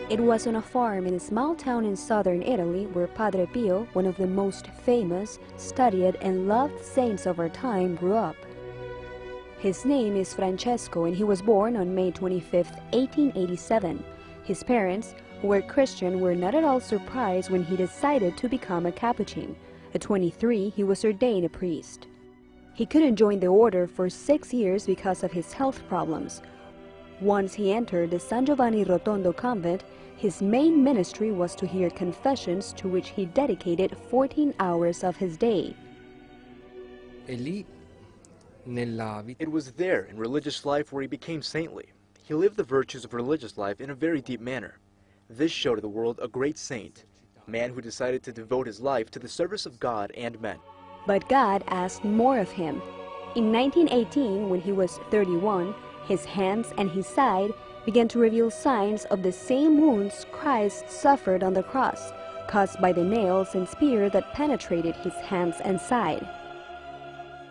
It was on a farm in a small town in southern Italy where Padre Pio, one of the most famous, studied, and loved saints of our time, grew up. His name is Francesco, and he was born on May 25, 1887. His parents, who were Christian, were not at all surprised when he decided to become a Capuchin. At 23, he was ordained a priest. He couldn't join the order for 6 years because of his health problems. Once he entered the San Giovanni Rotondo convent, his main ministry was to hear confessions, to which he dedicated 14 hours of his day. It was there in religious life where he became saintly. He lived the virtues of religious life in a very deep manner. This showed the world a great saint, a man who decided to devote his life to the service of God and men. But God asked more of him. In 1918, when he was 31, his hands and his side began to reveal signs of the same wounds Christ suffered on the cross, caused by the nails and spear that penetrated his hands and side.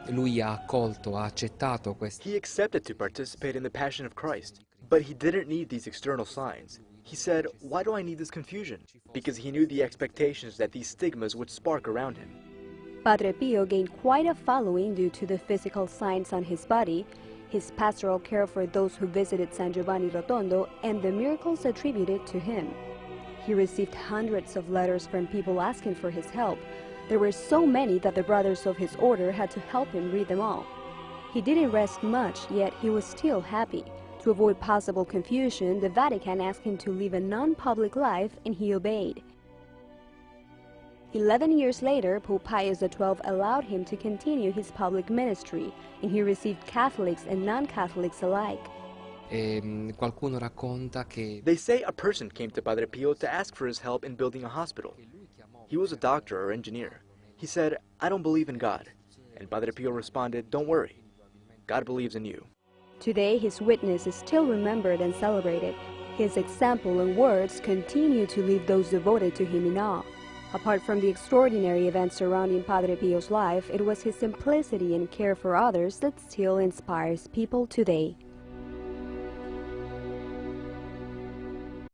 Lui ha accolto, ha accettato questo. He accepted to participate in the Passion of Christ, but he didn't need these external signs. He said, "Why do I need this confusion?" Because he knew the expectations that these stigmas would spark around him. Padre Pio gained quite a following due to the physical signs on his body, his pastoral care for those who visited San Giovanni Rotondo, and the miracles attributed to him. He received hundreds of letters from people asking for his help. There were so many that the brothers of his order had to help him read them all. He didn't rest much, yet he was still happy. To avoid possible confusion, the Vatican asked him to live a non-public life, and he obeyed. 11 years later, Pope Pius XII allowed him to continue his public ministry, and he received Catholics and non-Catholics alike. Qualcuno racconta che They say a person came to Padre Pio to ask for his help in building a hospital. He was a doctor or engineer. He said, "I don't believe in God." And Padre Pio responded, "Don't worry. God believes in you." Today, his witness is still remembered and celebrated. His example and words continue to leave those devoted to him in awe. Apart from the extraordinary events surrounding Padre Pio's life, it was his simplicity and care for others that still inspires people today.